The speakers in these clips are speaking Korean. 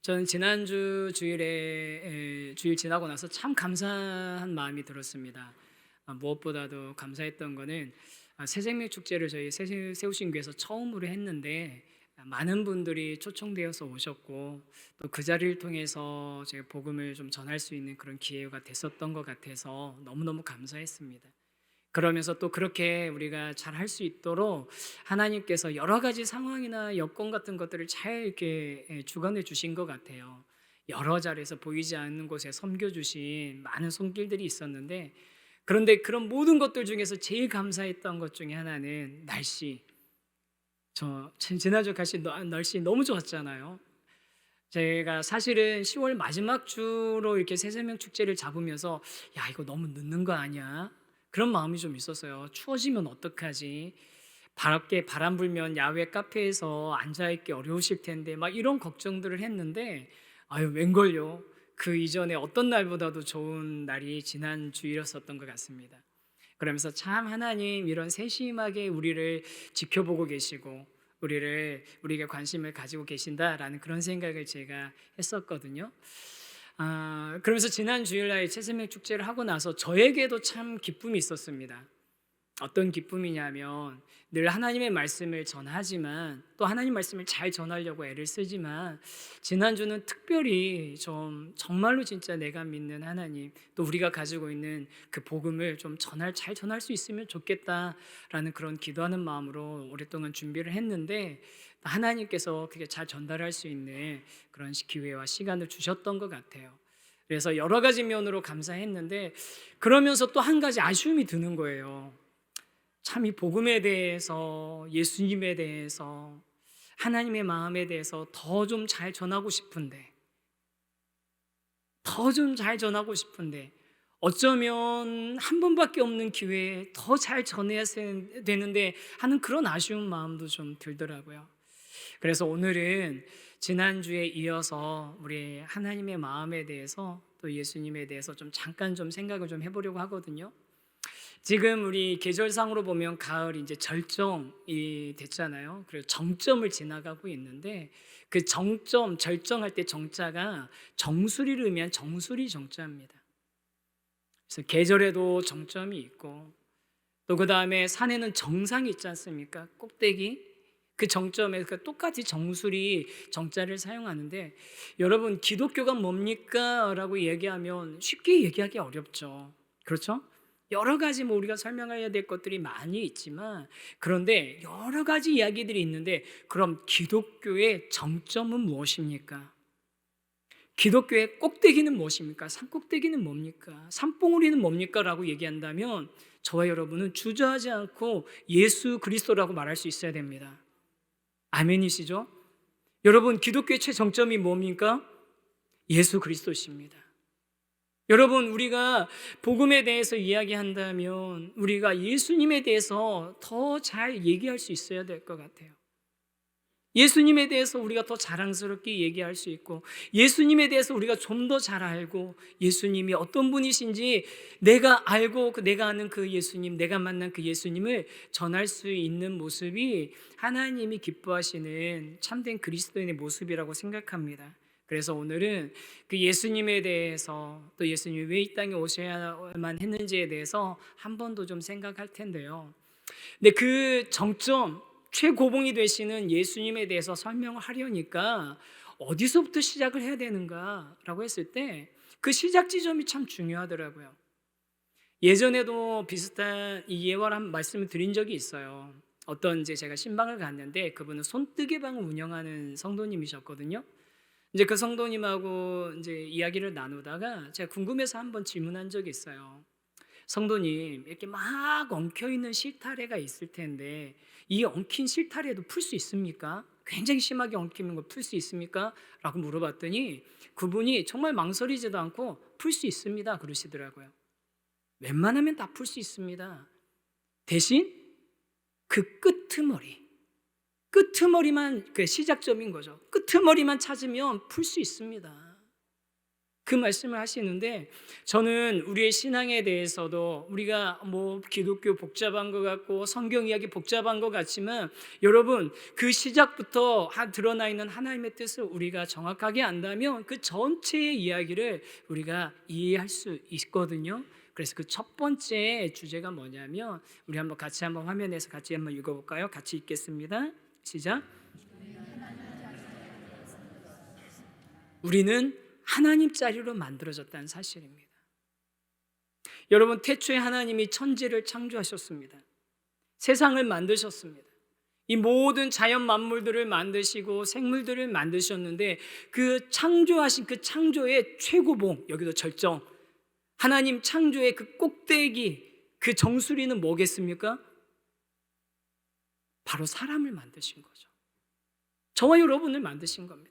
저는 지난주 주일 지나고 나서 참 감사한 마음이 들었습니다. 무엇보다도 감사했던 거는 새생명 축제를 저희 세우신 교회에서 처음으로 했는데 많은 분들이 초청되어서 오셨고 또 그 자리를 통해서 제가 복음을 좀 전할 수 있는 그런 기회가 됐었던 것 같아서 너무너무 감사했습니다. 그러면서 또 그렇게 우리가 잘 할 수 있도록 하나님께서 여러 가지 상황이나 여건 같은 것들을 잘 이렇게 주관해 주신 것 같아요. 여러 자리에서 보이지 않는 곳에 섬겨주신 많은 손길들이 있었는데, 그런데 그런 모든 것들 중에서 제일 감사했던 것 중에 하나는 날씨. 지난주 날씨 너무 좋았잖아요. 제가 사실은 10월 마지막 주로 이렇게 새세명 축제를 잡으면서 야, 이거 너무 늦는 거 아니야? 그런 마음이 좀 있었어요. 추워지면 어떡하지? 밖에 바람 불면 야외 카페에서 앉아있기 어려우실 텐데 막 이런 걱정들을 했는데 아유, 웬걸요? 그 이전에 어떤 날보다도 좋은 날이 지난 주일이었었던 것 같습니다. 그러면서 참 하나님 이런 세심하게 우리를 지켜보고 계시고 우리에게 관심을 가지고 계신다라는 그런 생각을 제가 했었거든요. 그러면서 지난 주일날 채세명 축제를 하고 나서 저에게도 참 기쁨이 있었습니다. 어떤 기쁨이냐면 늘 하나님의 말씀을 전하지만 또 하나님 말씀을 잘 전하려고 애를 쓰지만 지난주는 특별히 좀 정말로 진짜 내가 믿는 하나님 또 우리가 가지고 있는 그 복음을 좀 잘 전할 수 있으면 좋겠다라는 그런 기도하는 마음으로 오랫동안 준비를 했는데 하나님께서 그게 잘 전달할 수 있는 그런 기회와 시간을 주셨던 것 같아요. 그래서 여러 가지 면으로 감사했는데 그러면서 또 한 가지 아쉬움이 드는 거예요. 참 이 복음에 대해서 예수님에 대해서 하나님의 마음에 대해서 더 좀 잘 전하고 싶은데 어쩌면 한 번밖에 없는 기회에 더 잘 전해야 되는데 하는 그런 아쉬운 마음도 좀 들더라고요. 그래서 오늘은 지난주에 이어서 우리 하나님의 마음에 대해서 또 예수님에 대해서 좀 잠깐 좀 생각을 좀 해보려고 하거든요. 지금 우리 계절상으로 보면 가을이 이제 절정이 됐잖아요. 그리고 정점을 지나가고 있는데 그 절정할 때 정자가 정수리를 의미한 정수리 정자입니다. 그래서 계절에도 정점이 있고 또 그 다음에 산에는 정상이 있지 않습니까? 꼭대기. 그 정점에 똑같이 정수리 정자를 사용하는데 여러분 기독교가 뭡니까? 라고 얘기하면 쉽게 얘기하기 어렵죠. 그렇죠? 여러 가지 우리가 설명해야 될 것들이 많이 있지만 그런데 여러 가지 이야기들이 있는데 그럼 기독교의 정점은 무엇입니까? 기독교의 꼭대기는 무엇입니까? 산 꼭대기는 뭡니까? 산봉우리는 뭡니까? 라고 얘기한다면 저와 여러분은 주저하지 않고 예수 그리스도라고 말할 수 있어야 됩니다. 아멘이시죠? 여러분 기독교의 최정점이 뭡니까? 예수 그리스도십니다. 여러분 우리가 복음에 대해서 이야기한다면 우리가 예수님에 대해서 더 잘 얘기할 수 있어야 될 것 같아요. 예수님에 대해서 우리가 더 자랑스럽게 얘기할 수 있고 예수님에 대해서 우리가 좀 더 잘 알고 예수님이 어떤 분이신지 내가 알고 내가 아는 그 예수님, 내가 만난 그 예수님을 전할 수 있는 모습이 하나님이 기뻐하시는 참된 그리스도인의 모습이라고 생각합니다. 그래서 오늘은 그 예수님에 대해서 또 예수님이 왜 이 땅에 오셔야만 했는지에 대해서 한 번 더 좀 생각할 텐데요. 근데 그 정점 최고봉이 되시는 예수님에 대해서 설명을 하려니까 어디서부터 시작을 해야 되는가라고 했을 때 그 시작 지점이 참 중요하더라고요. 예전에도 비슷한 이해와 한 말씀을 드린 적이 있어요. 어떤 이제 제가 신방을 갔는데 그분은 손뜨개방을 운영하는 성도님이셨거든요. 이제 그 성도님하고 이제 이야기를 나누다가 제가 궁금해서 한번 질문한 적이 있어요. 성도님, 이렇게 막 엉켜 있는 실타래가 있을 텐데 이 엉킨 실타래도 풀 수 있습니까? 굉장히 심하게 엉키는 거 풀 수 있습니까? 라고 물어봤더니 그분이 정말 망설이지도 않고 풀 수 있습니다 그러시더라고요. 웬만하면 다 풀 수 있습니다. 대신 그 끄트머리만 그 시작점인 거죠. 끄트머리만 찾으면 풀 수 있습니다. 그 말씀을 하시는데, 저는 우리의 신앙에 대해서도 우리가 뭐 기독교 복잡한 것 같고 성경 이야기 복잡한 것 같지만, 여러분 그 시작부터 드러나 있는 하나님의 뜻을 우리가 정확하게 안다면 그 전체의 이야기를 우리가 이해할 수 있거든요. 그래서 그 첫 번째 주제가 뭐냐면, 우리 한번 같이 한번 화면에서 같이 한번 읽어볼까요? 같이 읽겠습니다. 시작. 우리는 하나님 자리로 만들어졌다는 사실입니다. 여러분, 태초에 하나님이 천지를 창조하셨습니다. 세상을 만드셨습니다. 이 모든 자연 만물들을 만드시고 생물들을 만드셨는데, 그 창조하신 그 창조의 최고봉, 여기도 절정, 하나님 창조의 그 꼭대기, 그 정수리는 뭐겠습니까? 바로 사람을 만드신 거죠. 저와 여러분을 만드신 겁니다.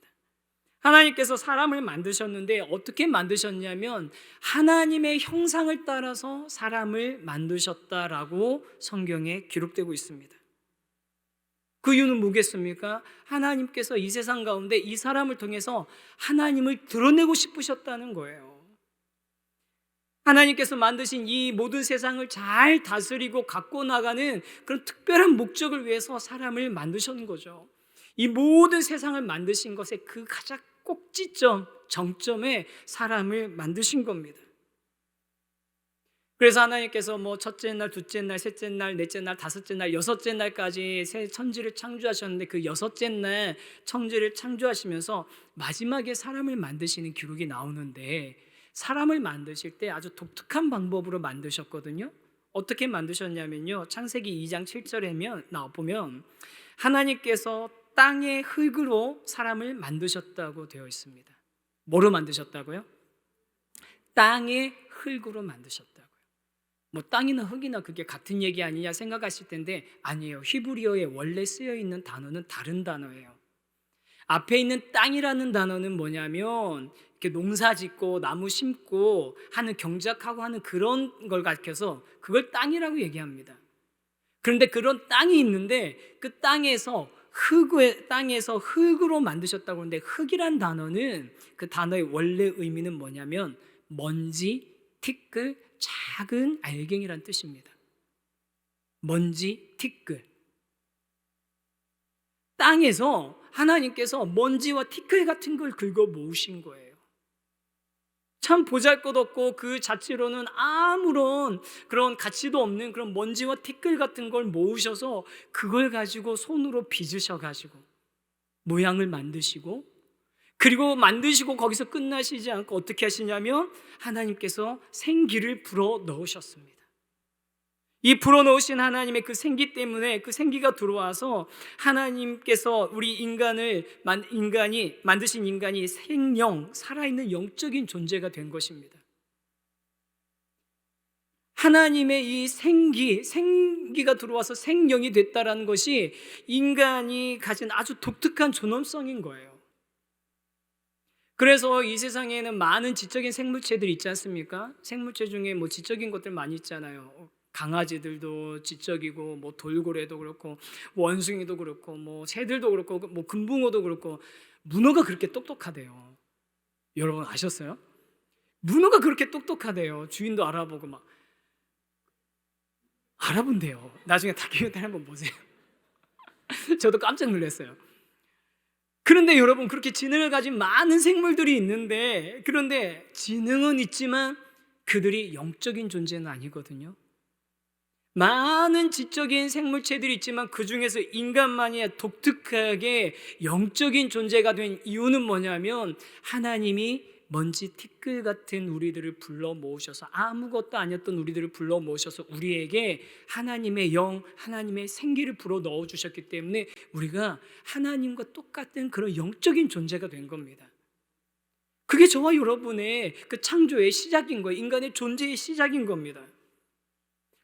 하나님께서 사람을 만드셨는데 어떻게 만드셨냐면 하나님의 형상을 따라서 사람을 만드셨다라고 성경에 기록되고 있습니다. 그 이유는 뭐겠습니까? 하나님께서 이 세상 가운데 이 사람을 통해서 하나님을 드러내고 싶으셨다는 거예요. 하나님께서 만드신 이 모든 세상을 잘 다스리고 갖고 나가는 그런 특별한 목적을 위해서 사람을 만드신 거죠. 이 모든 세상을 만드신 것의 그 가장 꼭지점, 정점에 사람을 만드신 겁니다. 그래서 하나님께서 뭐 첫째 날, 둘째 날, 셋째 날, 넷째 날, 다섯째 날, 여섯째 날까지 새 천지를 창조하셨는데, 그 여섯째 날 천지를 창조하시면서 마지막에 사람을 만드시는 기록이 나오는데, 사람을 만드실 때 아주 독특한 방법으로 만드셨거든요. 어떻게 만드셨냐면요, 창세기 2장 7절에 나와보면 하나님께서 땅의 흙으로 사람을 만드셨다고 되어 있습니다. 뭐로 만드셨다고요? 땅의 흙으로 만드셨다고요. 뭐 땅이나 흙이나 그게 같은 얘기 아니냐 생각하실 텐데, 아니에요. 히브리어에 원래 쓰여 있는 단어는 다른 단어예요. 앞에 있는 땅이라는 단어는 뭐냐면 이렇게 농사 짓고 나무 심고 하는, 경작하고 하는 그런 걸 가리켜서 그걸 땅이라고 얘기합니다. 그런데 그런 땅이 있는데 그 땅에서 흙으로 만드셨다고 하는데, 흙이란 단어는 그 단어의 원래 의미는 뭐냐면 먼지, 티끌, 작은 알갱이란 뜻입니다. 먼지, 티끌. 땅에서 하나님께서 먼지와 티끌 같은 걸 긁어 모으신 거예요. 참 보잘것없고 그 자체로는 아무런 그런 가치도 없는 그런 먼지와 티끌 같은 걸 모으셔서 그걸 가지고 손으로 빚으셔가지고 모양을 만드시고, 그리고 만드시고 거기서 끝나시지 않고 어떻게 하시냐면 하나님께서 생기를 불어 넣으셨습니다. 이 불어넣으신 하나님의 그 생기 때문에, 그 생기가 들어와서 하나님께서 우리 만드신 인간이 생령, 살아있는 영적인 존재가 된 것입니다. 하나님의 이 생기가 들어와서 생령이 됐다라는 것이 인간이 가진 아주 독특한 존엄성인 거예요. 그래서 이 세상에는 많은 지적인 생물체들이 있지 않습니까? 생물체 중에 뭐 지적인 것들 많이 있잖아요. 강아지들도 지적이고, 뭐 돌고래도 그렇고, 원숭이도 그렇고, 뭐 새들도 그렇고, 뭐 금붕어도 그렇고. 문어가 그렇게 똑똑하대요. 여러분 아셨어요? 문어가 그렇게 똑똑하대요. 주인도 알아보고 막 알아본대요. 나중에 다큐멘터리 한번 보세요. 저도 깜짝 놀랐어요. 그런데 여러분, 그렇게 지능을 가진 많은 생물들이 있는데, 그런데 지능은 있지만 그들이 영적인 존재는 아니거든요. 많은 지적인 생물체들이 있지만 그 중에서 인간만이 독특하게 영적인 존재가 된 이유는 뭐냐면, 하나님이 먼지 티끌 같은 우리들을 불러 모으셔서, 아무것도 아니었던 우리들을 불러 모으셔서 우리에게 하나님의 영, 하나님의 생기를 불어 넣어 주셨기 때문에 우리가 하나님과 똑같은 그런 영적인 존재가 된 겁니다. 그게 저와 여러분의 그 창조의 시작인 거예요. 인간의 존재의 시작인 겁니다.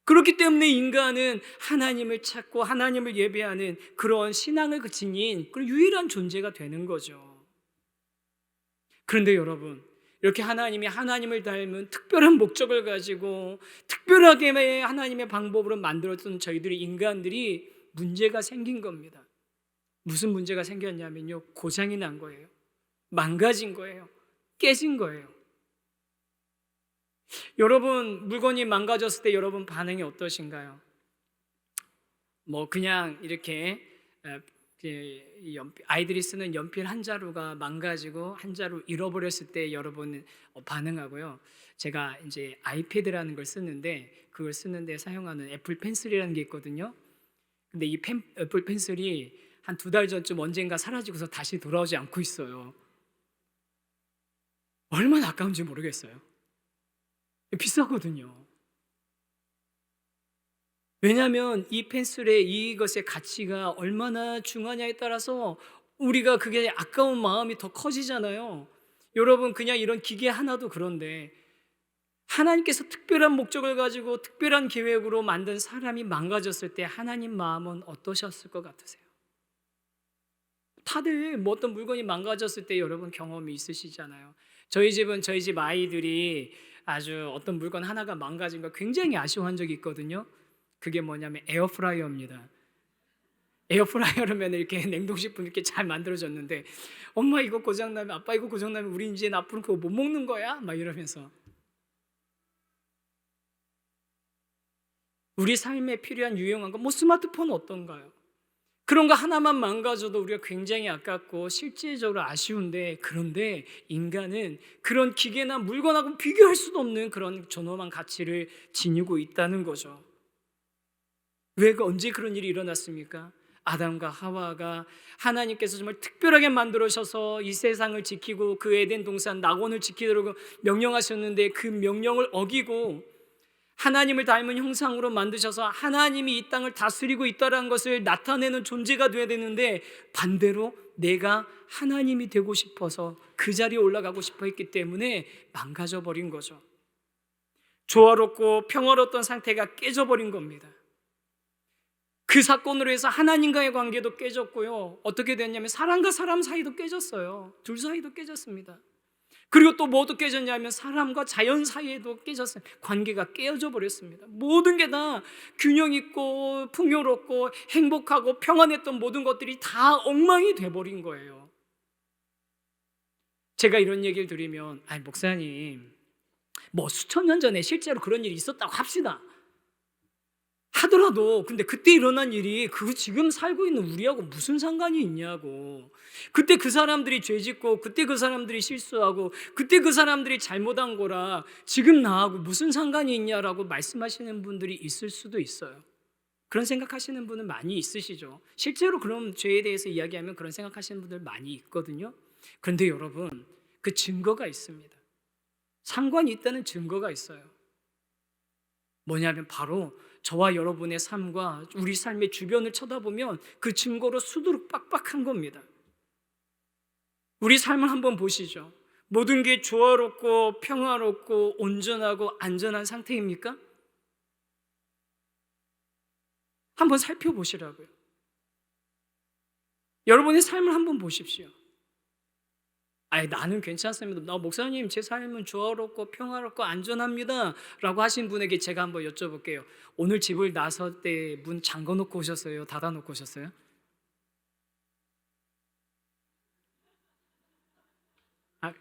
그렇기 때문에 인간은 하나님을 찾고 하나님을 예배하는 그런 신앙을 지닌 그런 유일한 존재가 되는 거죠. 그런데 여러분, 이렇게 하나님을 닮은 특별한 목적을 가지고 특별하게 하나님의 방법으로 만들었던 저희들이, 인간들이 문제가 생긴 겁니다. 무슨 문제가 생겼냐면요, 고장이 난 거예요. 망가진 거예요. 깨진 거예요. 여러분 물건이 망가졌을 때 여러분 반응이 어떠신가요? 뭐 그냥 이렇게 아이들이 쓰는 연필 한 자루가 망가지고 한 자루 잃어버렸을 때 여러분 반응하고요. 제가 이제 아이패드라는 걸 쓰는데 그걸 쓰는데 사용하는 애플 펜슬이라는 게 있거든요. 근데 이 애플 펜슬이 한 2달 전쯤 언젠가 사라지고서 다시 돌아오지 않고 있어요. 얼마나 아까운지 모르겠어요. 비싸거든요. 왜냐하면 이 펜슬의 이것의 가치가 얼마나 중하냐에 따라서 우리가 그게 아까운 마음이 더 커지잖아요. 여러분 그냥 이런 기계 하나도 그런데 하나님께서 특별한 목적을 가지고 특별한 계획으로 만든 사람이 망가졌을 때 하나님 마음은 어떠셨을 것 같으세요? 다들 뭐 어떤 물건이 망가졌을 때 여러분 경험이 있으시잖아요. 저희 집은 저희 집 아이들이 아주 어떤 물건 하나가 망가진 거 굉장히 아쉬워한 적이 있거든요. 그게 뭐냐면 에어프라이어입니다. 에어프라이어라면 이렇게 냉동식품 이렇게 잘 만들어졌는데 엄마 이거 고장나면 아빠 이거 고장나면 우리 이제 앞으로 그거 못 먹는 거야? 막 이러면서 우리 삶에 필요한 유용한 거 뭐 스마트폰 어떤가요? 그런 거 하나만 망가져도 우리가 굉장히 아깝고 실질적으로 아쉬운데 그런데 인간은 그런 기계나 물건하고 비교할 수도 없는 그런 존엄한 가치를 지니고 있다는 거죠. 왜 언제 그런 일이 일어났습니까? 아담과 하와가 하나님께서 정말 특별하게 만들어셔서 이 세상을 지키고 그 에덴 동산 낙원을 지키도록 명령하셨는데 그 명령을 어기고 하나님을 닮은 형상으로 만드셔서 하나님이 이 땅을 다스리고 있다는 것을 나타내는 존재가 되어야 되는데 반대로 내가 하나님이 되고 싶어서 그 자리에 올라가고 싶어 했기 때문에 망가져 버린 거죠. 조화롭고 평화로웠던 상태가 깨져버린 겁니다. 그 사건으로 해서 하나님과의 관계도 깨졌고요. 어떻게 됐냐면 사람과 사람 사이도 깨졌어요. 둘 사이도 깨졌습니다. 그리고 또 뭐도 깨졌냐면 사람과 자연 사이에도 깨졌어요. 관계가 깨어져 버렸습니다. 모든 게 다 균형 있고 풍요롭고 행복하고 평안했던 모든 것들이 다 엉망이 돼버린 거예요. 제가 이런 얘기를 드리면 아니 목사님 뭐 수천 년 전에 실제로 그런 일이 있었다고 합시다 하더라도 근데 그때 일어난 일이 그 지금 살고 있는 우리하고 무슨 상관이 있냐고. 그때 그 사람들이 죄짓고 그때 그 사람들이 실수하고 그때 그 사람들이 잘못한 거라 지금 나하고 무슨 상관이 있냐라고 말씀하시는 분들이 있을 수도 있어요. 그런 생각하시는 분은 많이 있으시죠. 실제로 그런 죄에 대해서 이야기하면 그런 생각하시는 분들 많이 있거든요. 그런데 여러분 그 증거가 있습니다. 상관이 있다는 증거가 있어요. 뭐냐면 바로 저와 여러분의 삶과 우리 삶의 주변을 쳐다보면 그 증거로 수두룩 빡빡한 겁니다. 우리 삶을 한번 보시죠. 모든 게 조화롭고 평화롭고 온전하고 안전한 상태입니까? 한번 살펴보시라고요. 여러분의 삶을 한번 보십시오. 아니 나는 괜찮습니다. 나 목사님 제 삶은 조화롭고 평화롭고 안전합니다 라고 하신 분에게 제가 한번 여쭤볼게요. 오늘 집을 나설 때 문 잠궈 놓고 오셨어요? 닫아 놓고 오셨어요? 아,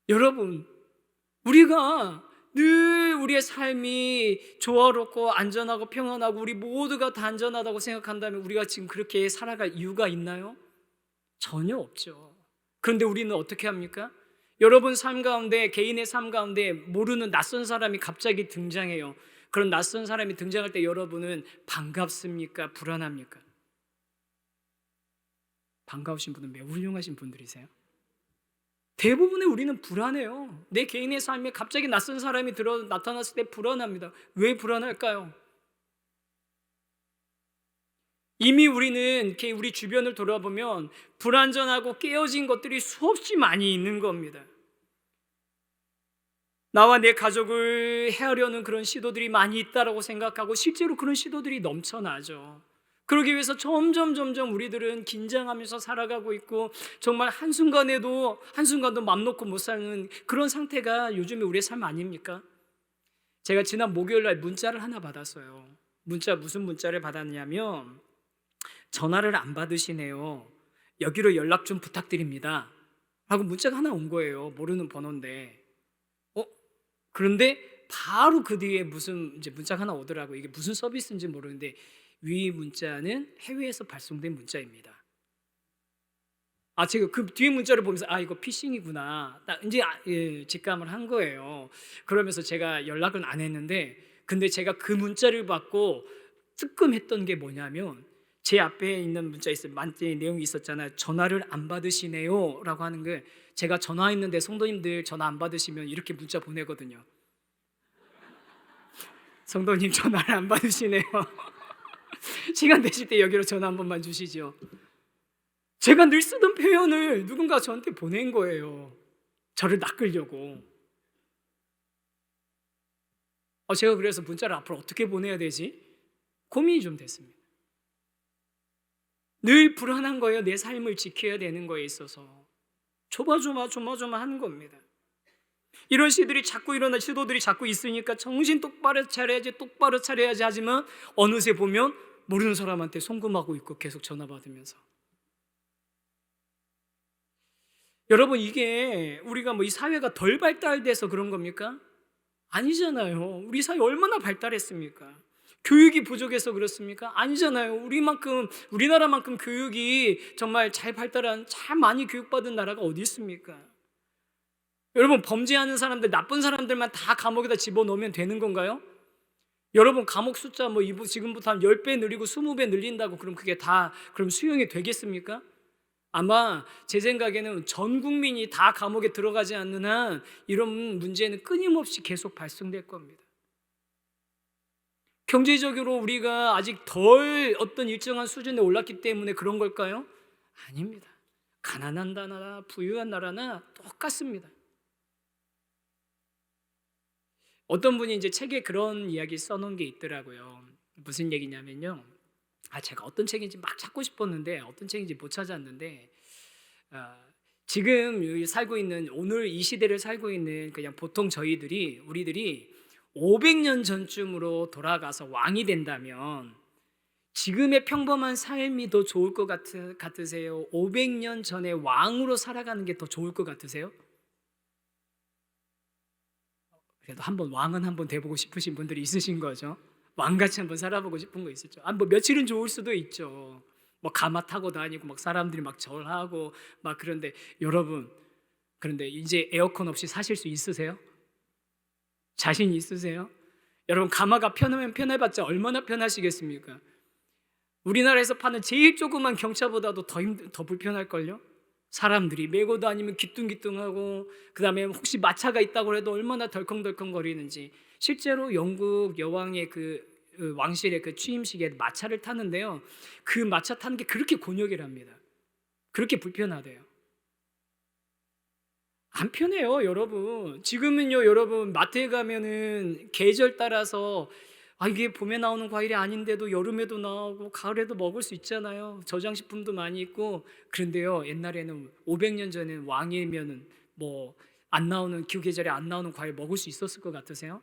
여러분 우리가 늘 우리의 삶이 조화롭고 안전하고 평안하고 우리 모두가 다 안전하다고 생각한다면 우리가 지금 그렇게 살아갈 이유가 있나요? 전혀 없죠. 그런데 우리는 어떻게 합니까? 여러분 삶 가운데 개인의 삶 가운데 모르는 낯선 사람이 갑자기 등장해요. 그런 낯선 사람이 등장할 때 여러분은 반갑습니까? 불안합니까? 반가우신 분은 매우 훌륭하신 분들이세요. 대부분의 우리는 불안해요. 내 개인의 삶에 갑자기 낯선 사람이 나타났을 때 불안합니다. 왜 불안할까요? 이미 우리는 우리 주변을 돌아보면 불완전하고 깨어진 것들이 수없이 많이 있는 겁니다. 나와 내 가족을 해하려는 그런 시도들이 많이 있다고 생각하고 실제로 그런 시도들이 넘쳐나죠. 그러기 위해서 점점 우리들은 긴장하면서 살아가고 있고 정말 한순간도 맘 놓고 못 사는 그런 상태가 요즘에 우리의 삶 아닙니까? 제가 지난 목요일 날 문자를 하나 받았어요. 무슨 문자를 받았냐면 전화를 안 받으시네요. 여기로 연락 좀 부탁드립니다. 하고 문자가 하나 온 거예요. 모르는 번호인데. 그런데 바로 그 뒤에 무슨 이제 문자가 하나 오더라고요. 이게 무슨 서비스인지 모르는데 위 문자는 해외에서 발송된 문자입니다. 제가 그 뒤에 문자를 보면서 이거 피싱이구나. 딱 이제 직감을 한 거예요. 그러면서 제가 연락은 안 했는데, 근데 제가 그 문자를 받고 뜨끔했던 게 뭐냐면, 제 앞에 있는 문자 있어요. 내용이 있었잖아요. 전화를 안 받으시네요라고 하는 게, 제가 전화했는데 성도님들 전화 안 받으시면 이렇게 문자 보내거든요. 성도님 전화를 안 받으시네요. 시간 되실 때 여기로 전화 한 번만 주시죠. 제가 늘 쓰던 표현을 누군가 저한테 보낸 거예요. 저를 낚으려고. 제가 그래서 문자를 앞으로 어떻게 보내야 되지? 고민이 좀 됐습니다. 늘 불안한 거예요. 내 삶을 지켜야 되는 거에 있어서. 조마조마하는 겁니다. 이런 시도들이 자꾸 있으니까 정신 똑바로 차려야지 하지만 어느새 보면 모르는 사람한테 송금하고 있고 계속 전화 받으면서. 여러분, 이게 우리가 이 사회가 덜 발달돼서 그런 겁니까? 아니잖아요. 우리 사회 얼마나 발달했습니까? 교육이 부족해서 그렇습니까? 아니잖아요. 우리나라만큼 교육이 정말 잘 많이 교육받은 나라가 어디 있습니까? 여러분, 범죄하는 사람들, 나쁜 사람들만 다 감옥에다 집어넣으면 되는 건가요? 여러분, 감옥 숫자 지금부터 한 10배 늘리고 20배 늘린다고 그럼 그게 다 그럼 수용이 되겠습니까? 아마 제 생각에는 전 국민이 다 감옥에 들어가지 않는 한 이런 문제는 끊임없이 계속 발생될 겁니다. 경제적으로 우리가 아직 덜 어떤 일정한 수준에 올랐기 때문에 그런 걸까요? 아닙니다. 가난한 나라나 부유한 나라나 똑같습니다. 어떤 분이 이제 책에 그런 이야기 써놓은 게 있더라고요. 무슨 얘기냐면요. 제가 어떤 책인지 막 찾고 싶었는데 어떤 책인지 못 찾았는데, 지금 살고 있는 오늘 이 시대를 살고 있는 그냥 보통 우리들이 500년 전쯤으로 돌아가서 왕이 된다면 지금의 평범한 삶이 더 좋을 것 같으세요? 500년 전에 왕으로 살아가는 게 더 좋을 것 같으세요? 그래도 왕은 한번 돼보고 싶으신 분들이 있으신 거죠. 왕같이 한번 살아보고 싶은 거 있었죠. 며칠은 좋을 수도 있죠. 가마 타고 다니고 사람들이 절하고 그런데 여러분, 그런데 이제 에어컨 없이 사실 수 있으세요? 자신 있으세요? 여러분, 가마가 편하면 편해봤자 얼마나 편하시겠습니까? 우리나라에서 파는 제일 조그만 경차보다도 더 불편할걸요? 사람들이 메고 다니면 기뚱기뚱하고, 그 다음에 혹시 마차가 있다고 해도 얼마나 덜컹덜컹 거리는지. 실제로 영국 여왕의 그 왕실의 그 취임식에 마차를 타는데요, 그 마차 타는 게 그렇게 곤욕이랍니다. 그렇게 불편하대요. 안 편해요, 여러분. 지금은요, 여러분, 마트에 가면은 계절 따라서 이게 봄에 나오는 과일이 아닌데도 여름에도 나오고 가을에도 먹을 수 있잖아요. 저장식품도 많이 있고. 그런데요, 옛날에는 500년 전에는 왕이면은 기후계절에 안 나오는 과일 먹을 수 있었을 것 같으세요?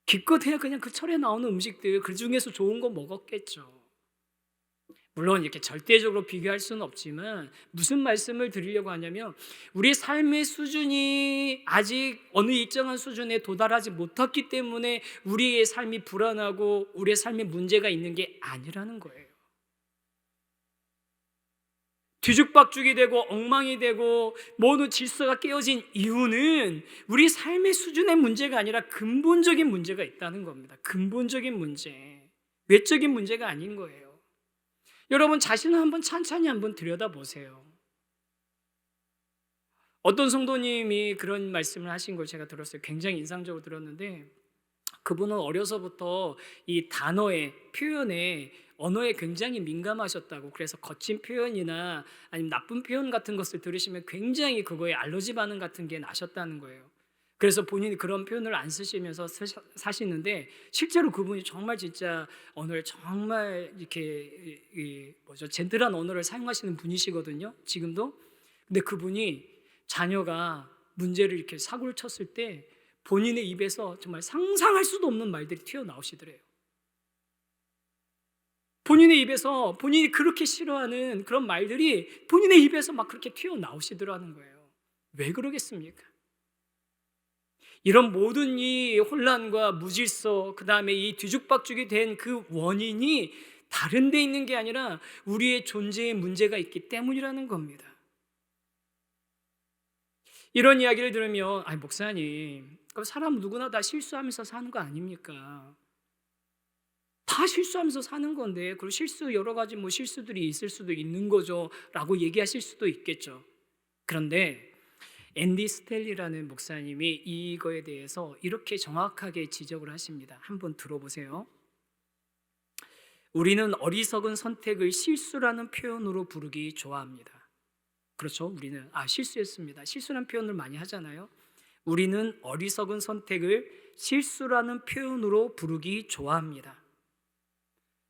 기껏해야 그냥 그 철에 나오는 음식들 그 중에서 좋은 거 먹었겠죠. 물론 이렇게 절대적으로 비교할 수는 없지만 무슨 말씀을 드리려고 하냐면, 우리의 삶의 수준이 아직 어느 일정한 수준에 도달하지 못했기 때문에 우리의 삶이 불안하고 우리의 삶에 문제가 있는 게 아니라는 거예요. 뒤죽박죽이 되고 엉망이 되고 모든 질서가 깨어진 이유는 우리 삶의 수준의 문제가 아니라 근본적인 문제가 있다는 겁니다. 근본적인 문제, 외적인 문제가 아닌 거예요. 여러분, 자신을 한번 찬찬히 한번 들여다보세요. 어떤 성도님이 그런 말씀을 하신 걸 제가 들었어요. 굉장히 인상적으로 들었는데, 그분은 어려서부터 이 표현에 언어에 굉장히 민감하셨다고. 그래서 거친 표현이나 아니면 나쁜 표현 같은 것을 들으시면 굉장히 그거에 알러지 반응 같은 게 나셨다는 거예요. 그래서 본인이 그런 표현을 안 쓰시면서 사시는데, 실제로 그분이 정말 진짜 언어를 정말 이렇게 젠틀한 언어를 사용하시는 분이시거든요, 지금도. 근데 그분이 자녀가 문제를 이렇게 사고를 쳤을 때 본인의 입에서 정말 상상할 수도 없는 말들이 튀어나오시더래요. 본인의 입에서 본인이 그렇게 싫어하는 그런 말들이 본인의 입에서 그렇게 튀어나오시더라는 거예요. 왜 그러겠습니까? 이런 모든 이 혼란과 무질서, 그 다음에 이 뒤죽박죽이 된 그 원인이 다른 데 있는 게 아니라 우리의 존재에 문제가 있기 때문이라는 겁니다. 이런 이야기를 들으면, 아니 목사님, 그럼 사람 누구나 다 실수하면서 사는 거 아닙니까? 다 실수하면서 사는 건데, 그리고 실수 여러 가지 뭐 실수들이 있을 수도 있는 거죠 라고 얘기하실 수도 있겠죠. 그런데 앤디 스텔리라는 목사님이 이거에 대해서 이렇게 정확하게 지적을 하십니다. 한번 들어보세요. 우리는 어리석은 선택을 실수라는 표현으로 부르기 좋아합니다. 그렇죠? 우리는 실수했습니다. 실수라는 표현을 많이 하잖아요. 우리는 어리석은 선택을 실수라는 표현으로 부르기 좋아합니다.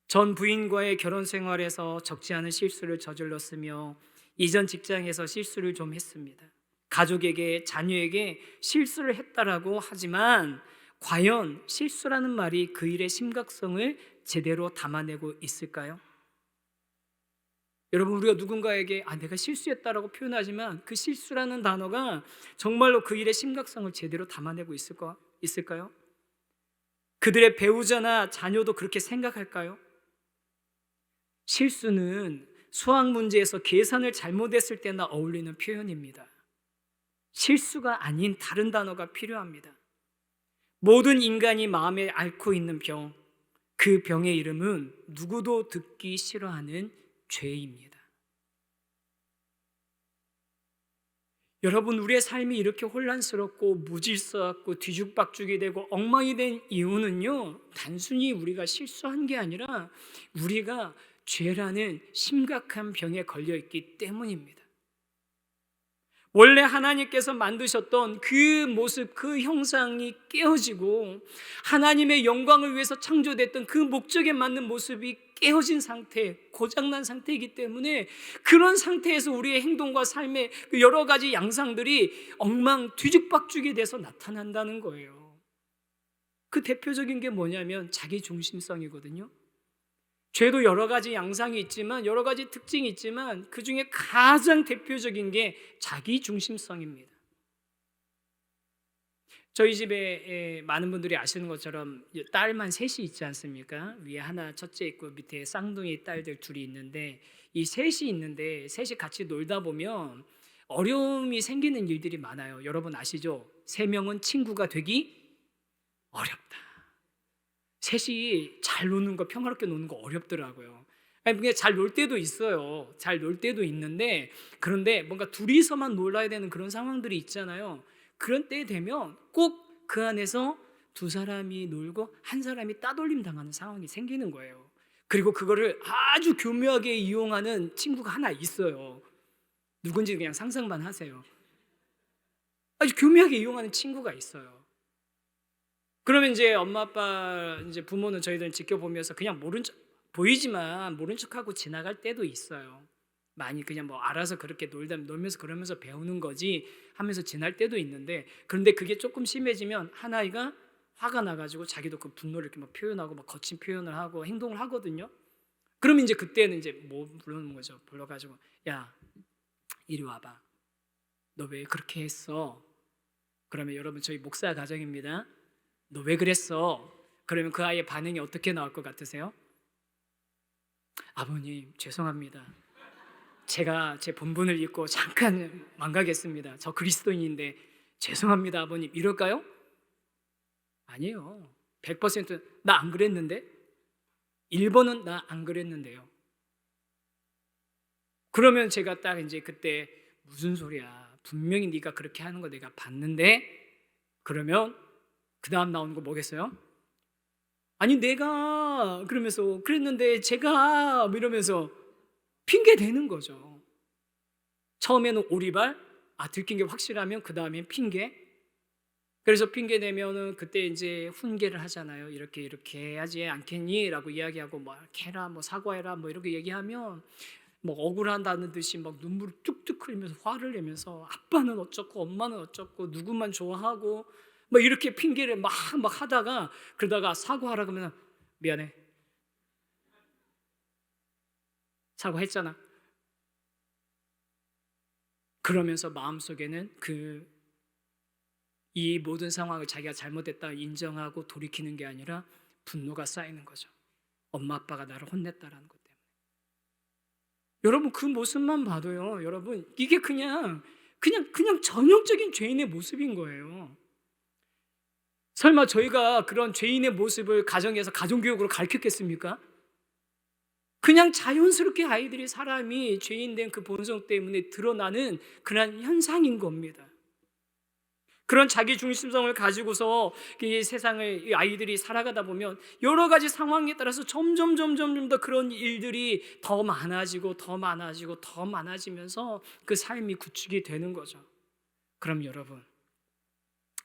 전 부인과의 결혼 생활에서 적지 않은 실수를 저질렀으며 이전 직장에서 실수를 좀 했습니다. 가족에게, 자녀에게 실수를 했다라고 하지만 과연 실수라는 말이 그 일의 심각성을 제대로 담아내고 있을까요? 여러분, 우리가 누군가에게 내가 실수했다라고 표현하지만 그 실수라는 단어가 정말로 그 일의 심각성을 제대로 담아내고 있을까요? 그들의 배우자나 자녀도 그렇게 생각할까요? 실수는 수학 문제에서 계산을 잘못했을 때나 어울리는 표현입니다. 실수가 아닌 다른 단어가 필요합니다. 모든 인간이 마음에 앓고 있는 병, 그 병의 이름은 누구도 듣기 싫어하는 죄입니다. 여러분, 우리의 삶이 이렇게 혼란스럽고 무질서하고 뒤죽박죽이 되고 엉망이 된 이유는요, 단순히 우리가 실수한 게 아니라 우리가 죄라는 심각한 병에 걸려 있기 때문입니다. 원래 하나님께서 만드셨던 그 모습, 그 형상이 깨어지고 하나님의 영광을 위해서 창조됐던 그 목적에 맞는 모습이 깨어진 상태, 고장난 상태이기 때문에 그런 상태에서 우리의 행동과 삶의 그 여러 가지 양상들이 엉망 뒤죽박죽이 돼서 나타난다는 거예요. 그 대표적인 게 뭐냐면 자기 중심성이거든요. 죄도 여러 가지 양상이 있지만, 여러 가지 특징이 있지만 그 중에 가장 대표적인 게 자기 중심성입니다. 저희 집에 많은 분들이 아시는 것처럼 딸만 셋이 있지 않습니까? 위에 하나 첫째 있고 밑에 쌍둥이 딸들 둘이 있는데, 이 셋이 있는데 셋이 같이 놀다 보면 어려움이 생기는 일들이 많아요. 여러분 아시죠? 세 명은 친구가 되기 어렵다. 셋이 잘 노는 거, 평화롭게 노는 거 어렵더라고요. 그냥 잘 놀 때도 있어요. 잘 놀 때도 있는데, 그런데 뭔가 둘이서만 놀아야 되는 그런 상황들이 있잖아요. 그런 때 되면 꼭 그 안에서 두 사람이 놀고 한 사람이 따돌림 당하는 상황이 생기는 거예요. 그리고 그거를 아주 교묘하게 이용하는 친구가 하나 있어요. 누군지 그냥 상상만 하세요. 아주 교묘하게 이용하는 친구가 있어요. 그러면 이제 엄마, 아빠, 이제 부모는 저희들은 지켜보면서 그냥 모른 척, 보이지만 모른 척하고 지나갈 때도 있어요. 많이 그냥 뭐 알아서 그렇게 놀면서 그러면서 배우는 거지 하면서 지날 때도 있는데, 그런데 그게 조금 심해지면 한 아이가 화가 나가지고 자기도 그 분노를 이렇게 막 표현하고 막 거친 표현을 하고 행동을 하거든요. 그러면 이제 그때는 이제 뭐 부르는 거죠. 불러가지고, 야, 이리 와봐. 너 왜 그렇게 했어? 그러면 여러분, 저희 목사 가정입니다. 너 왜 그랬어? 그러면 그 아이의 반응이 어떻게 나올 것 같으세요? 아버님, 죄송합니다. 제가 제 본분을 잊고 잠깐 망가겠습니다. 저 그리스도인인데 죄송합니다, 아버님. 이럴까요? 아니에요. 100% 나 안 그랬는데? 1번은 나 안 그랬는데요. 그러면 제가 딱 이제 그때 무슨 소리야. 분명히 네가 그렇게 하는 거 내가 봤는데? 그러면 그 다음 나오는 거 뭐겠어요? 아니 내가 그러면서 그랬는데 제가 이러면서 핑계 대는 거죠. 처음에는 오리발, 들킨 게 확실하면 그 다음엔 핑계. 그래서 핑계 대면은 그때 이제 훈계를 하잖아요. 이렇게 해야지 않겠니? 라고 이야기하고 뭐 해라, 뭐 사과해라, 뭐 이렇게 얘기하면 뭐 억울한다는 듯이 막 눈물을 뚝뚝 흘리면서 화를 내면서 아빠는 어쩌고 엄마는 어쩌고 누구만 좋아하고 뭐 이렇게 핑계를 막 하다가, 그러다가 사과하라 그러면 미안해. 사과했잖아. 그러면서 마음속에는 그 이 모든 상황을 자기가 잘못했다 인정하고 돌이키는 게 아니라 분노가 쌓이는 거죠. 엄마 아빠가 나를 혼냈다라는 것 때문에. 여러분 그 모습만 봐도요, 여러분 이게 그냥 전형적인 죄인의 모습인 거예요. 설마 저희가 그런 죄인의 모습을 가정에서 가정교육으로 가르쳤겠습니까? 그냥 자연스럽게 아이들이 사람이 죄인된 그 본성 때문에 드러나는 그런 현상인 겁니다. 그런 자기 중심성을 가지고서 이 세상을 이 아이들이 살아가다 보면 여러 가지 상황에 따라서 점점 더 그런 일들이 더 많아지면서 그 삶이 구축이 되는 거죠. 그럼 여러분,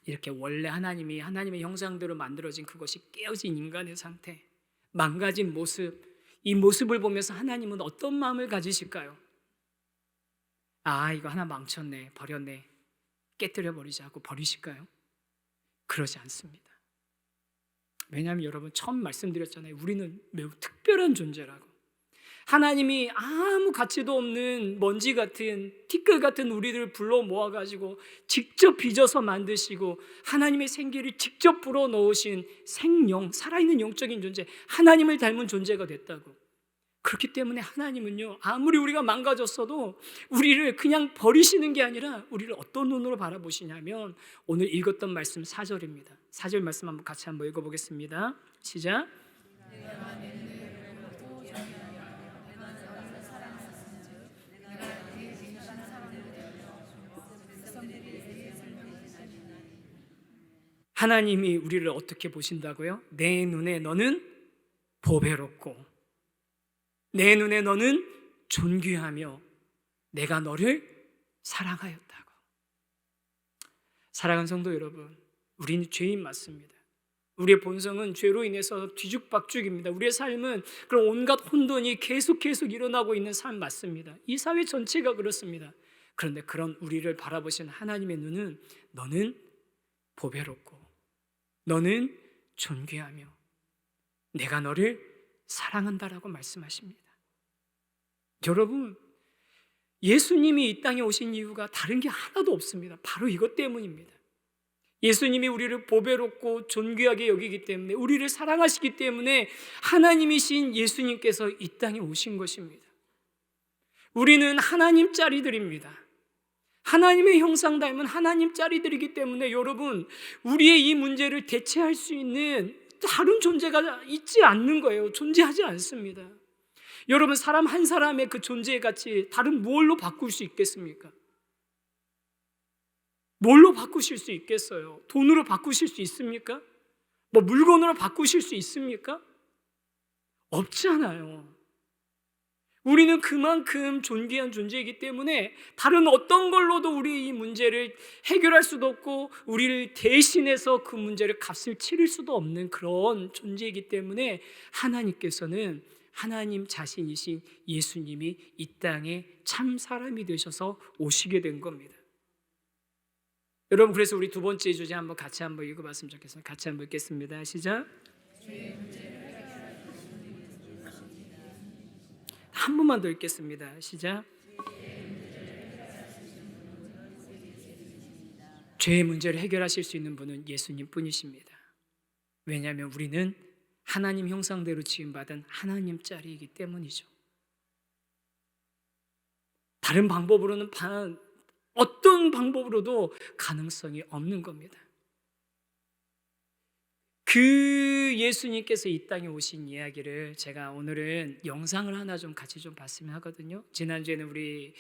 이렇게 원래 하나님의 형상대로 만들어진 그것이 깨어진 인간의 상태, 망가진 모습, 이 모습을 보면서 하나님은 어떤 마음을 가지실까요? 아, 이거 하나 망쳤네, 버렸네, 깨뜨려 버리자 하고 버리실까요? 그러지 않습니다. 왜냐하면 여러분 처음 말씀드렸잖아요. 우리는 매우 특별한 존재라고. 하나님이 아무 가치도 없는 먼지 같은 티끌 같은 우리들을 불러 모아가지고 직접 빚어서 만드시고 하나님의 생기를 직접 불어넣으신 생영, 살아있는 영적인 존재, 하나님을 닮은 존재가 됐다고. 그렇기 때문에 하나님은요, 아무리 우리가 망가졌어도 우리를 그냥 버리시는 게 아니라 우리를 어떤 눈으로 바라보시냐면, 오늘 읽었던 말씀 4절입니다. 4절 말씀 같이 한번 읽어보겠습니다. 시작. 하나님이 우리를 어떻게 보신다고요? 내 눈에 너는 보배롭고 내 눈에 너는 존귀하며 내가 너를 사랑하였다고. 사랑하는 성도 여러분, 우리는 죄인 맞습니다. 우리의 본성은 죄로 인해서 뒤죽박죽입니다. 우리의 삶은 그런 온갖 혼돈이 계속 일어나고 있는 삶 맞습니다. 이 사회 전체가 그렇습니다. 그런데 그런 우리를 바라보신 하나님의 눈은 너는 보배롭고 너는 존귀하며 내가 너를 사랑한다라고 말씀하십니다. 여러분, 예수님이 이 땅에 오신 이유가 다른 게 하나도 없습니다. 바로 이것 때문입니다. 예수님이 우리를 보배롭고 존귀하게 여기기 때문에, 우리를 사랑하시기 때문에 하나님이신 예수님께서 이 땅에 오신 것입니다. 우리는 하나님 짜리들입니다. 하나님의 형상 닮은 하나님 짜리들이기 때문에 여러분, 우리의 이 문제를 대체할 수 있는 다른 존재가 있지 않는 거예요. 존재하지 않습니다. 여러분, 사람 한 사람의 그 존재의 가치 다른 뭘로 바꿀 수 있겠습니까? 뭘로 바꾸실 수 있겠어요? 돈으로 바꾸실 수 있습니까? 뭐 물건으로 바꾸실 수 있습니까? 없잖아요. 우리는 그만큼 존귀한 존재이기 때문에 다른 어떤 걸로도 우리 이 문제를 해결할 수도 없고 우리를 대신해서 그 문제를 값을 치를 수도 없는 그런 존재이기 때문에 하나님께서는 하나님 자신이신 예수님이 이 땅에 참 사람이 되셔서 오시게 된 겁니다. 여러분, 그래서 우리 두 번째 주제 같이 한번 읽어봤으면 좋겠습니다. 같이 한번 읽겠습니다. 시작. 한 번만 더 읽겠습니다. 시작. 죄의 문제를 해결하실 수 있는 분은 예수님 뿐이십니다. 왜냐하면 우리는 하나님 형상대로 지음받은 하나님 짤이기 때문이죠. 다른 방법으로는 어떤 방법으로도 가능성이 없는 겁니다. 그 예수님께서 이 땅에 오신 이야기를 제가 오늘은 영상을 하나 좀 같이 좀 봤으면 하거든요. 지난주에는 우리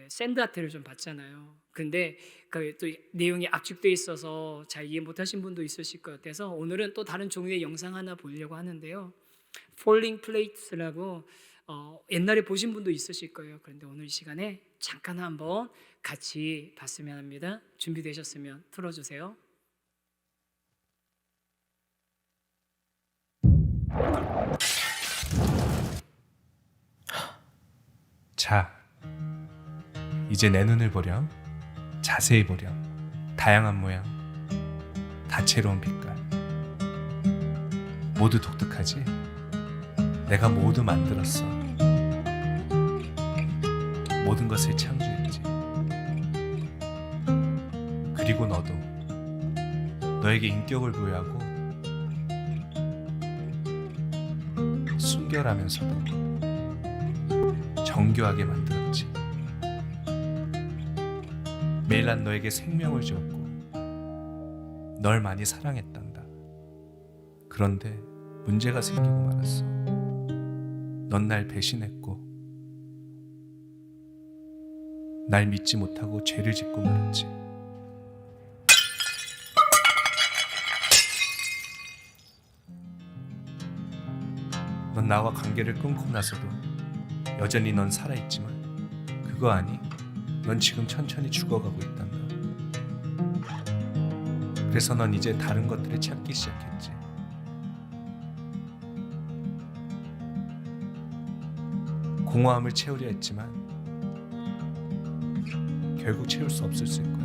샌드아트를 좀 봤잖아요. 근데 그 또 내용이 압축되어 있어서 잘 이해 못하신 분도 있으실 것 같아서 오늘은 또 다른 종류의 영상 하나 보려고 하는데요. Falling Plates라고 옛날에 보신 분도 있으실 거예요. 그런데 오늘 이 시간에 잠깐 한번 같이 봤으면 합니다. 준비되셨으면 틀어주세요. 자, 이제 내 눈을 보렴. 자세히 보렴. 다양한 모양, 다채로운 빛깔, 모두 독특하지? 내가 모두 만들었어. 모든 것을 창조했지. 그리고 너도 너에게 인격을 부여하고 순결하면서도 정교하게 만들었지. 매일 난 너에게 생명을 주었고 널 많이 사랑했단다. 그런데 문제가 생기고 말았어. 넌 날 배신했고 날 믿지 못하고 죄를 짓고 말았지. 넌 나와 관계를 끊고 나서도 여전히 넌 살아있지만 그거 아니? 넌 지금 천천히 죽어가고 있단다. 그래서 넌 이제 다른 것들을 찾기 시작했지. 공허함을 채우려 했지만 결국 채울 수 없었을 거야.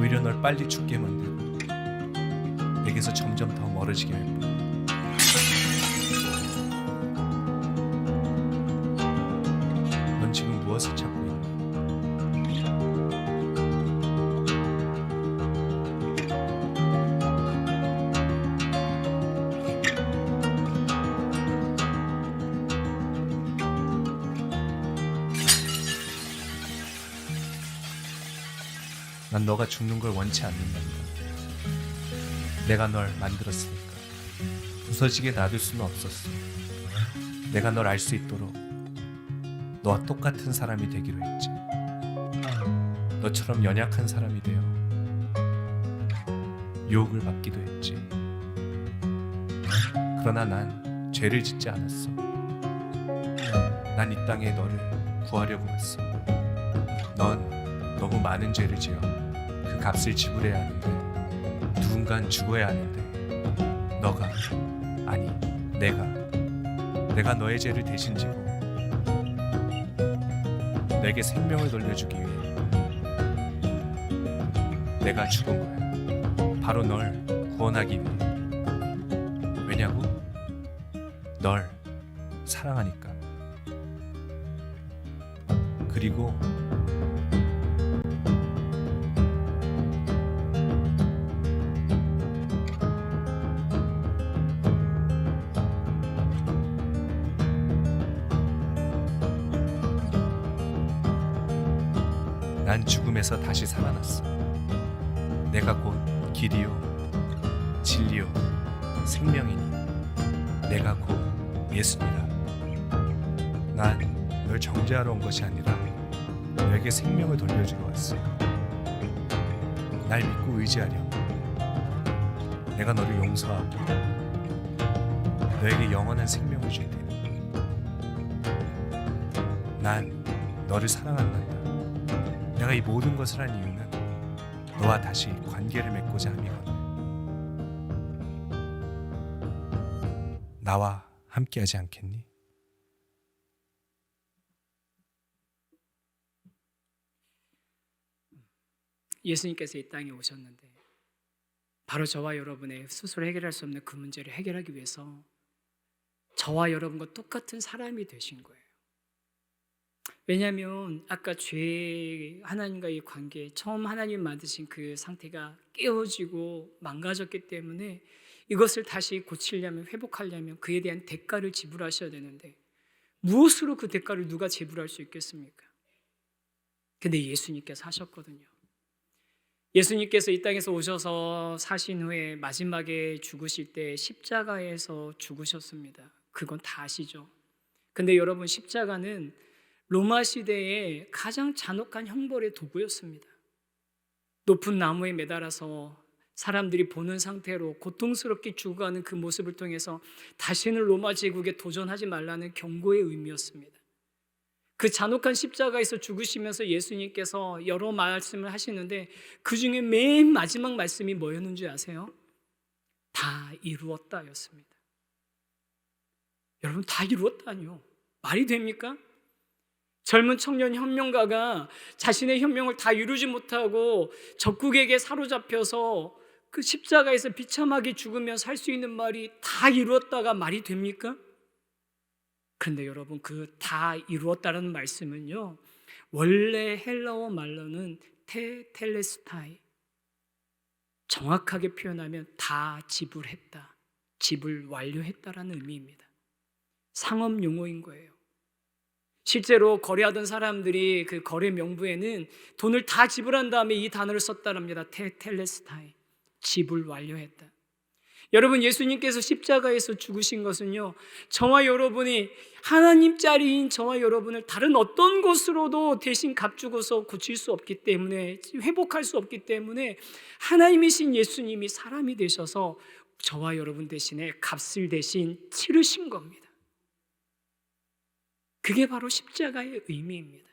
오히려 널 빨리 죽게 만들고 내게서 점점 더 멀어지게 할 뿐. 넌 지금 무엇을 찾고 있니? 난 너가 죽는 걸 원치 않는단다. 내가 널 만들었으니까 부서지게 놔둘 수는 없었어. 내가 널 알 수 있도록 너와 똑같은 사람이 되기로 했지. 너처럼 연약한 사람이 되어 유혹을 받기도 했지. 그러나 난 죄를 짓지 않았어. 난 이 땅에 너를 구하려고 왔어. 넌 너무 많은 죄를 지어 그 값을 지불해야 하는데 누군간 죽어야 하는데 너가 아니 내가 너의 죄를 대신 지고 내게 생명을 돌려주기 위해 내가 죽은 거야. 바로 널 구원하기 위해. 왜냐고? 널 사랑하니까. 그리고 난 죽음에서 다시 살아났어. 내가 곧 길이요 진리요 생명이니 내가 곧 예수니라. 난 널 정죄하러 온 것이 아니라 너에게 생명을 돌려주러 왔어. 날 믿고 의지하렴. 내가 너를 용서하고 너에게 영원한 생명을 줄 테니. 난 너를 사랑한단다. 내가 이 모든 것을 한 이유는 너와 다시 관계를 맺고자 함이거든. 나와 함께하지 않겠니? 예수님께서 이 땅에 오셨는데 바로 저와 여러분의 스스로 해결할 수 없는 그 문제를 해결하기 위해서 저와 여러분과 똑같은 사람이 되신 거예요. 왜냐하면 아까 죄 하나님과의 관계, 처음 하나님 만드신 그 상태가 깨어지고 망가졌기 때문에 이것을 다시 고치려면, 회복하려면 그에 대한 대가를 지불하셔야 되는데 무엇으로 그 대가를 누가 지불할 수 있겠습니까? 근데 예수님께서 하셨거든요. 예수님께서 이 땅에서 오셔서 사신 후에 마지막에 죽으실 때 십자가에서 죽으셨습니다. 그건 다 아시죠? 근데 여러분, 십자가는 로마 시대의 가장 잔혹한 형벌의 도구였습니다. 높은 나무에 매달아서 사람들이 보는 상태로 고통스럽게 죽어가는 그 모습을 통해서 다시는 로마 제국에 도전하지 말라는 경고의 의미였습니다. 그 잔혹한 십자가에서 죽으시면서 예수님께서 여러 말씀을 하시는데 그 중에 맨 마지막 말씀이 뭐였는지 아세요? 다 이루었다였습니다. 여러분, 다 이루었다니요. 말이 됩니까? 젊은 청년 혁명가가 자신의 혁명을 다 이루지 못하고 적국에게 사로잡혀서 그 십자가에서 비참하게 죽으며 살 수 있는 말이 다 이루었다가 말이 됩니까? 그런데 여러분, 그 다 이루었다는 말씀은요, 원래 헬라어 말로는 테텔레스타이, 정확하게 표현하면 다 지불했다, 지불 완료했다라는 의미입니다. 상업 용어인 거예요. 실제로 거래하던 사람들이 그 거래 명부에는 돈을 다 지불한 다음에 이 단어를 썼다랍니다. 테텔레스타이, 지불 완료했다. 여러분, 예수님께서 십자가에서 죽으신 것은요, 저와 여러분이 하나님짜리인 저와 여러분을 다른 어떤 것으로도 대신 값주고서 고칠 수 없기 때문에, 회복할 수 없기 때문에 하나님이신 예수님이 사람이 되셔서 저와 여러분 대신에 값을 대신 치르신 겁니다. 그게 바로 십자가의 의미입니다.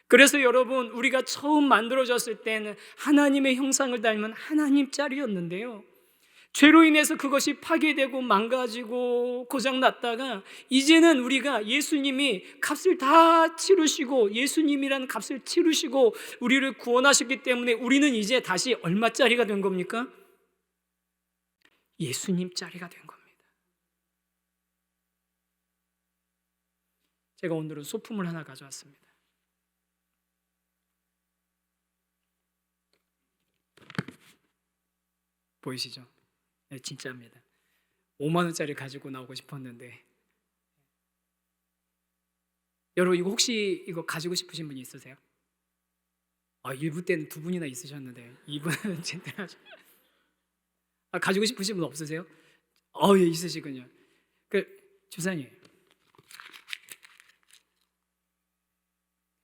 그래서 여러분, 우리가 처음 만들어졌을 때는 하나님의 형상을 닮은 하나님짜리였는데요, 죄로 인해서 그것이 파괴되고 망가지고 고장났다가 이제는 우리가 예수님이 값을 다 치르시고, 예수님이라는 값을 치르시고 우리를 구원하셨기 때문에 우리는 이제 다시 얼마짜리가 된 겁니까? 예수님짜리가 된 겁니다. 제가 오늘은 소품을 하나 가져왔습니다. 보이시죠? 네, 진짜입니다. 5만 원짜리 가지고 나오고 싶었는데, 여러분 이거 혹시 이거 가지고 싶으신 분이 있으세요? 1부 때는 2분이나 있으셨는데 2분은 진짜 가지고 싶으신 분 없으세요? 예, 있으시군요. 주사님,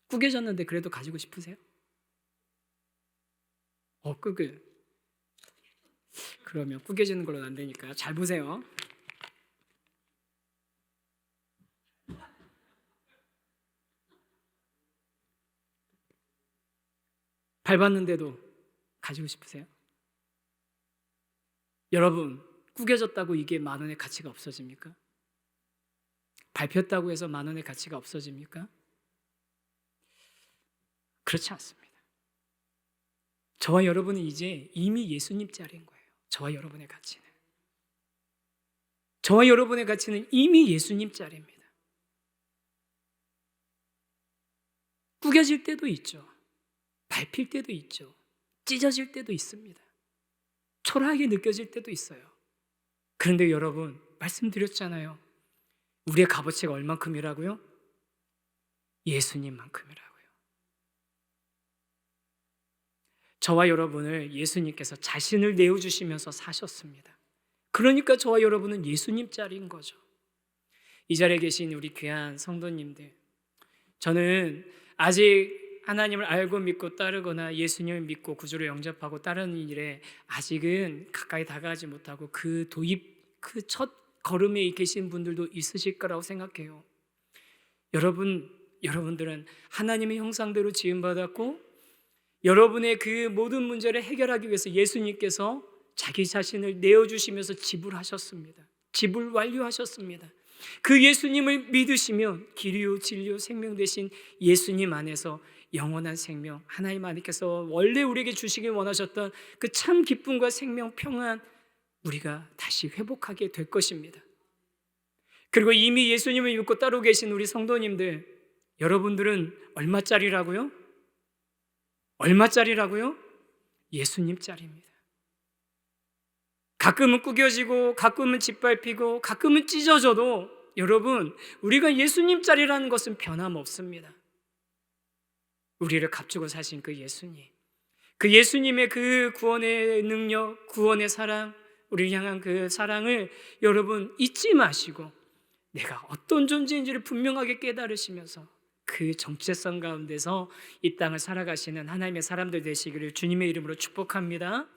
구겨졌는데 그래도 가지고 싶으세요? 그러면 구겨지는 걸로는 안 되니까 잘 보세요. 밟았는데도 가지고 싶으세요? 여러분, 구겨졌다고 이게 10,000원의 가치가 없어집니까? 밟혔다고 해서 10,000원의 가치가 없어집니까? 그렇지 않습니다. 저와 여러분은 이제 이미 예수님짜리인 거예요. 저와 여러분의 가치는 이미 예수님짜리입니다. 구겨질 때도 있죠. 밟힐 때도 있죠. 찢어질 때도 있습니다. 초라하게 느껴질 때도 있어요. 그런데 여러분, 말씀드렸잖아요. 우리의 값어치가 얼만큼이라고요? 예수님만큼이라고요. 저와 여러분을 예수님께서 자신을 내어주시면서 사셨습니다. 그러니까 저와 여러분은 예수님짜리인 거죠. 이 자리에 계신 우리 귀한 성도님들, 저는 아직 하나님을 알고 믿고 따르거나 예수님을 믿고 구주로 영접하고 따르는 일에 아직은 가까이 다가가지 못하고 그 첫 걸음에 계신 분들도 있으실 거라고 생각해요. 여러분들은 하나님의 형상대로 지음받았고, 여러분의 그 모든 문제를 해결하기 위해서 예수님께서 자기 자신을 내어주시면서 지불하셨습니다. 지불 완료하셨습니다. 그 예수님을 믿으시면 길이요 진리요 생명 되신 예수님 안에서 영원한 생명, 하나님 아버지께서 원래 우리에게 주시길 원하셨던 그 참 기쁨과 생명, 평안, 우리가 다시 회복하게 될 것입니다. 그리고 이미 예수님을 믿고 따르고 계신 우리 성도님들, 여러분들은 얼마짜리라고요? 예수님짜리입니다. 가끔은 구겨지고 가끔은 짓밟히고 가끔은 찢어져도 여러분, 우리가 예수님짜리라는 것은 변함없습니다. 우리를 값주고 사신 그 예수님, 그 예수님의 그 구원의 능력, 구원의 사랑, 우리를 향한 그 사랑을 여러분 잊지 마시고 내가 어떤 존재인지를 분명하게 깨달으시면서 그 정체성 가운데서 이 땅을 살아가시는 하나님의 사람들 되시기를 주님의 이름으로 축복합니다.